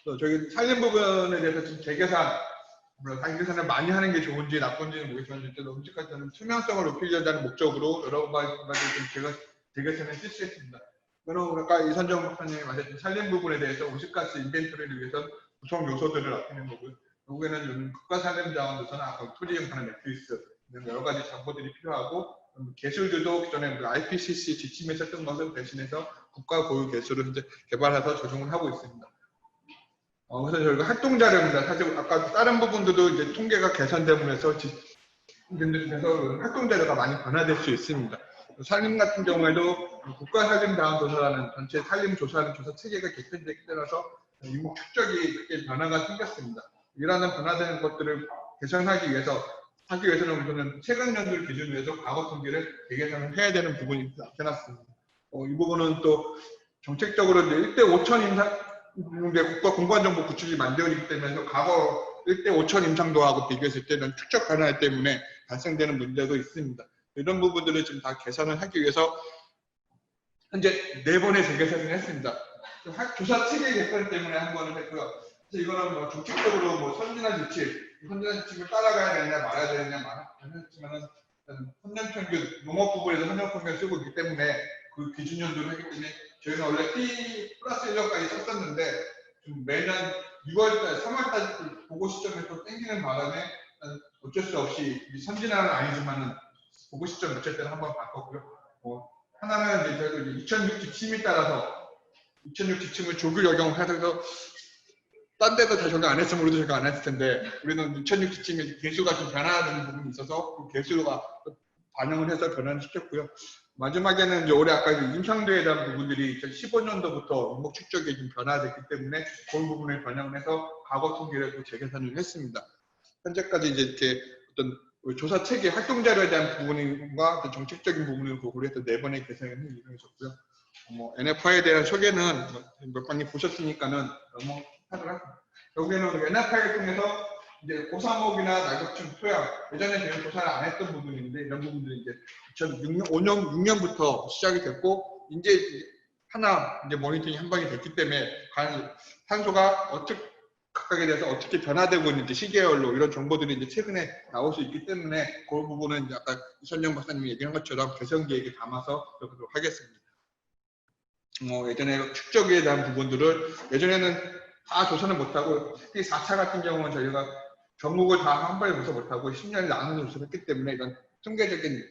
또 저기 살림 부분에 대해서 좀 재계산, 단계산을 많이 하는 게 좋은지 나쁜지는 모르겠지만 일단 음식까지는 투명성을 높이려는 목적으로 여러 가지 좀 재계산을 실시했습니다. 그럼 아까 이선정 박사님이 말했던 살림 부분에 대해서 온실가스 인벤토리를 위해서 구성 요소들을 나타낸 거고요. 결국에는 국가산림자원조사나 아까 토지 형태나 매트리스 이런 여러 가지 정보들이 필요하고 개술들도 기존에 IPCC 지침에 썼던 것을 대신해서 국가 고유 개술을 이제 개발해서 적용을 하고 있습니다. 그래서 저희가 활동 자료입니다. 사실 아까 다른 부분들도 이제 통계가 개선됨으로 해서 활동 자료가 많이 변화될 수 있습니다. 산림 같은 경우에도 국가산림자원조사라는 전체 산림 조사하는 조사 체계가 개편되기 따라서 유목 축적이 크게 변화가 생겼습니다. 이러한 변화되는 것들을 개선하기 위해서는 우선은 최근 연도를 기준으로 해서 과거 통계를 재개선을 해야 되는 부분이 나타났습니다. 이 부분은 또 정책적으로 이제 1대 5천 임상 국가 공간정보 구축이 만들어지기 때문에 과거 1대 5천 임상도하고 비교했을 때는 축적 변화 때문에 발생되는 문제도 있습니다. 이런 부분들을 좀 다 개선을 하기 위해서 현재 4번의 재개선을 했습니다. 조사 체계 개편 때문에 한 번을 했고요. 그래서 이거는 뭐 정책적으로 뭐 선진화 지침을 따라가야 되느냐 말아야 되느냐 했지만은 헌년평균 농업 부분에서 헌년평균을 쓰고 있기 때문에 그 기준 연도를 하기 때문에 저희는 원래 T 플러스 1년까지 썼었는데 좀 매년 6월달, 3월달 보고 시점에 또 땡기는 바람에 어쩔 수 없이 선진화는 아니지만은 보고 시점 어쨌든 한번 바꿨고요. 하나는 이제 2006 지침에 따라서 2006 지침을 조규 적용해서 딴 데도 다 적용 안 했으면 우리도 적용 안 했을 텐데 우리는 2006 지침에 개수가 좀 변화되는 부분이 있어서 그 개수가 반영을 해서 변화를 시켰고요. 마지막에는 이제 올해 아까 임상도에 대한 부분들이 2015년도부터 유목 축적이 좀 변화됐기 때문에 그런 부분을 반영을 해서 과거 통계를 또 재개선을 했습니다. 현재까지 이제 이렇게 어떤 조사 체계, 활동 자료에 대한 부분과 정책적인 부분을 고려해서 4번의 개선을 이루어졌고요. NFI에 대한 소개는 몇 번이 보셨으니까는 넘어가도록 하겠습니다. 여기는 NFI를 통해서 이제 고사목이나 낙엽층 토양, 예전에 저희는 조사를 안 했던 부분인데 이런 부분들이 이제 2006년부터 시작이 됐고 이제 하나 이제 모니터링이 한 방이 됐기 때문에 탄소가 각각에 대해서 어떻게 변화되고 있는지 시계열로 이런 정보들이 이제 최근에 나올 수 있기 때문에 그 부분은 이제 아까 이선정 박사님이 얘기한 것처럼 개선 계획에 담아서 해보도록 하겠습니다. 예전에 축적에 대한 부분들을 예전에는 다 조사는 못하고 특히 4차 같은 경우는 저희가 전국을 다 한 번에 조사 못하고 10년을 나눠서 조사를 했기 때문에 이런 통계적인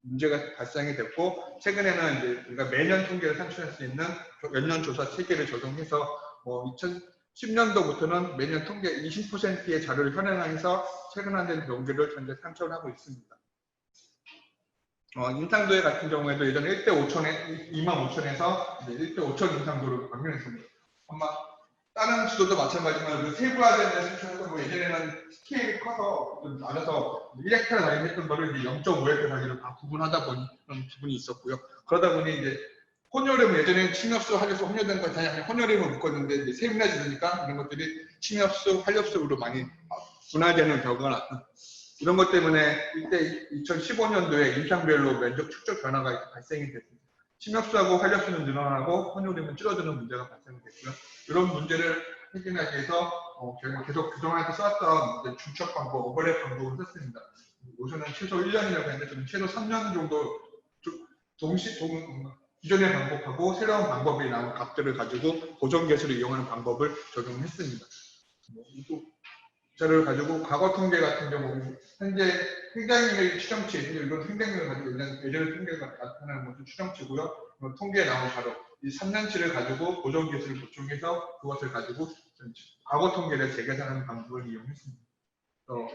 문제가 발생이 됐고 최근에는 이제 우리가 매년 통계를 산출할 수 있는 연년 조사 체계를 적용해서 2010년도부터는 매년 통계 20%의 자료를 현행화해서 최근화된 경계를 현재 산출하고 있습니다. 임상도에 같은 경우에도 예전에 1대 5천에 2만 5천에서 1대 5천 임상도로 변경했습니다. 아마 다른 지도도 마찬가지지만 그 세부화된 산출해서 예전에는 스케일이 커서 좀 낮아서 1헥타르 단위 했던 거를 이제 0.5헥타르 단위로 다 구분하다 보니 그런 부분이 있었고요. 그러다 보니 이제 혼혈염 예전에는 침엽수, 활엽수, 혼혈된 거 그냥 혼혈염을 묶었는데 이제 세분화지니까 이런 것들이 침엽수, 활엽수로 많이 분화되는 경우가 나타났습니다. 이런 것 때문에 이때 2015년도에 임상별로 면적 축적 변화가 발생이 됐습니다. 침엽수하고 활엽수는 늘어나고 혼혈염은 줄어드는 문제가 발생됐고요. 이런 문제를 해결하기 위해서 저희가 계속 그동안 써왔던 중첩 방법, 오버랩 방법을 썼습니다. 우선은 최소 1년이라고 했는데 저는 최소 3년 정도 기존의 방법하고 새로운 방법이 나온 값들을 가지고 고정 개수를 이용하는 방법을 적용했습니다. 이 자료를 가지고 과거 통계 같은 경우는 현재 횡단률 추정치, 이건 횡단률을 가지고 예전의 통계가 나타나는 것은 추정치고요. 통계에 나온 자료, 이 3년치를 가지고 고정 개수를 보충해서 그것을 가지고 과거 통계를 재계산하는 방법을 이용했습니다.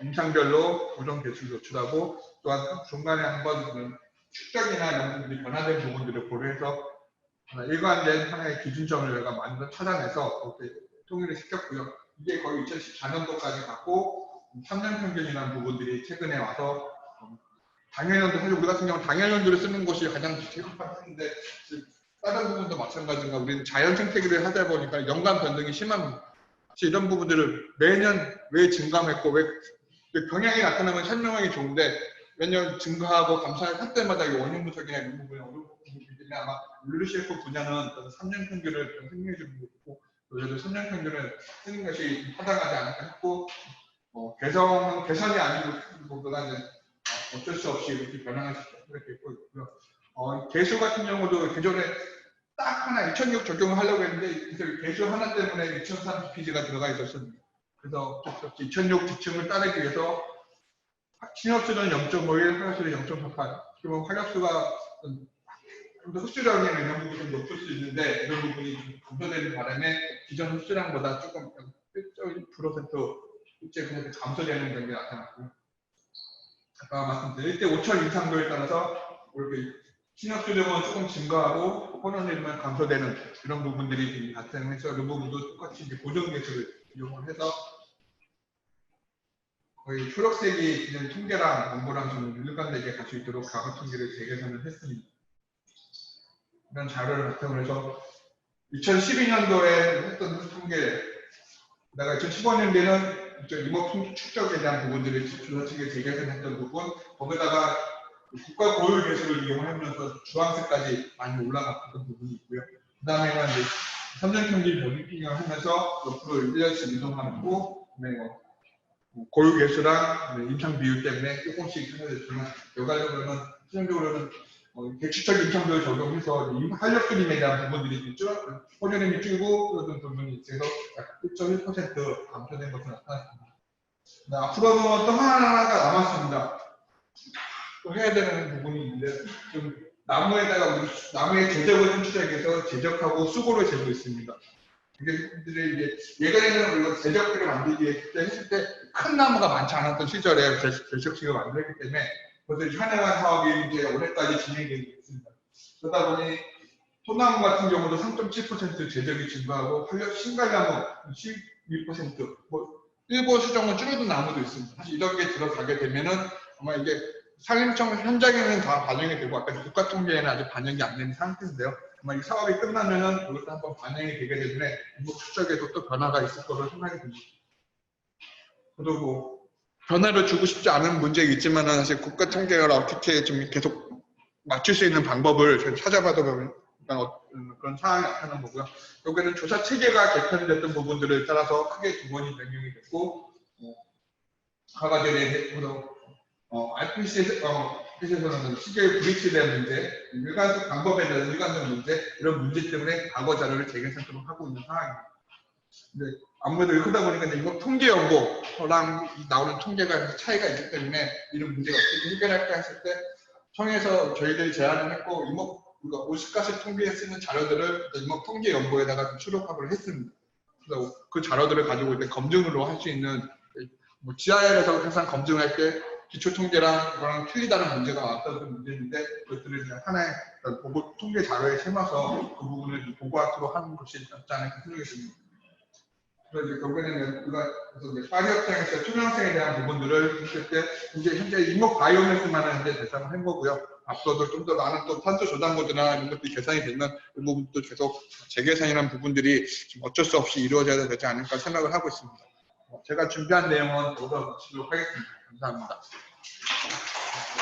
임상별로 고정 개수를 노출하고 또한 중간에 한번 축적이나 이런 부분이 변화된 부분들을 고려해서 일관된 하나의 기준점을 내가 만들어 찾아내서 그렇게 통일을 시켰고요. 이게 거의 2014년도까지 갔고 3년 평균이라는 부분들이 최근에 와서 당연연도, 사실 우리 같은 경우는 당연연도를 쓰는 것이 가장 최소한인데 다른 부분도 마찬가지인가 우리는 자연 생태계를 하다 보니까 연간 변동이 심합니다. 이런 부분들을 매년 왜 증감했고 왜 경향이 나타나면 설명하기 좋은데 매년 증가하고 감산을 할 때마다 이 원인 분석이나 이런 부분이 어려운 부분이기 때문에 아마 룰루셰프 분야는 3년 평균을 설명해 주는 게 있고 그래도 3년 평균을 쓰는 것이 타당하지 않을까 했고, 개선이 아니고보다 이제 어쩔 수 없이 이렇게 변화가 됐고 있고요. 개수 같은 경우도 기존에 딱 하나 2006 적용을 하려고 했는데 개수 하나 때문에 2003 PPG가 들어가 있었습니다. 그래서 2006 지침을 따르기 위해서 신협수는 0.51, 화력수는 0.48. 그러면 화력수가 좀 더 흡수량이 이런 부분이 좀 높을 수 있는데 이런 부분이 좀 감소되는 바람에 기존 흡수량보다 조금 1.1% 흡수량이 감소되는 경우가 나타났고요. 아까 말씀드린 1대 5천 이상도에 따라서 이렇게 신협수량은 조금 증가하고 혼합률만 감소되는 이런 부분들이 발생해서 이 부분도 똑같이 이제 고정계수를 이용을 해서 거의 초록색이 있는 통계랑 원고랑 좀 일관되게 갈 수 있도록 과거 통계를 재개선을 했습니다. 이런 자료를 바탕으로 해서 2012년도에 했던 통계, 내가 2015년도에는 이목 축적에 대한 부분들을 조사 측에 재개선했던 부분, 거기다가 국가 고유 계수를 이용하면서 주황색까지 많이 올라갔던 부분이 있고요. 그 다음에는 이제 3년 평균 변경을 하면서 옆으로 1년씩 이동하고, 고유 계수랑 임상 비율 때문에 조금씩 하려졌지만, 결과적으로는 최종적으로는 대추적 임상 비율 적용해서 활력수림에 대한 부분들이 있죠. 혼혈임이 줄고 그런 부분이 있어서 약 1.1% 감소된 것으로 나타났습니다. 앞으로도 또 하나가 남았습니다. 또 해야 되는 부분이 있는데, 좀 나무의 제적을 현출하기 위해서 제적하고 수고를 재고 있습니다. 이게 예전에는 우리가 제적기를 만들기 위해 했을 때 큰 나무가 많지 않았던 시절에 제적기를 만들었기 때문에 그것을 현행한 사업이 이제 올해까지 진행되고 있습니다. 그러다 보니 소나무 같은 경우도 3.7% 제적이 증가하고 신갈나무 12%, 일부 수종은 줄어든 나무도 있습니다. 사실 이런 게 들어가게 되면은 아마 이게 산림청 현장에는 다 반영이 되고 아까 국가통계에는 아직 반영이 안 된 상태인데요. 아마 이 사업이 끝나면은 이것도 한번 반영이 되게 되면 이목 추적에도 또 변화가 있을 거로 생각이 듭니다. 저도 변화를 주고 싶지 않은 문제가 있지만 사실 국가통계를 어떻게 좀 계속 맞출 수 있는 방법을 찾아봐도 그런 상황이 나타난 거고요. 여기는 조사 체계가 개편됐던 부분들을 따라서 크게 두 번이 변경이 됐고, 아까 전에 RPC에서는 시계의 불일치된 문제, 일관성 방법에 대한 일관성 문제, 이런 문제 때문에 과거 자료를 재개선토록 하고 있는 상황입니다. 근데 아무래도 이러다 보니까 이거 통계 연구랑 나오는 통계가 차이가 있기 때문에 이런 문제가 어떻게 해결할까 했을 때 청에서 저희들이 제안을 했고 우리가 오십가시 통계에 쓰는 자료들을 이목 통계 연구에다가 수록합을 했습니다. 그래서 그 자료들을 가지고 이제 검증으로 할 수 있는 GIR에서 항상 검증할 때 기초 통계랑 그거랑 틀리다는 문제가 나왔던 문제인데 그것들을 하나의 보고 통계 자료에 심어서 그 부분을 보고하도록 하는 것이 낫지 않을까 생각이 듭니다. 그래서 이제 결국에는 우리가 파리 협정에서 투명성에 대한 부분들을 했을 때 이제 현재 이목 바이오매스만 현재 대상을 한 거고요. 앞으로도 좀 더 많은 또 탄소 저장고도나 이런 것들이 개선이 되면 그 부분도 계속 재개선이라는 부분들이 어쩔 수 없이 이루어져야 되지 않을까 생각을 하고 있습니다. 제가 준비한 내용은 여기서 마치도록 하겠습니다. 감사합니다.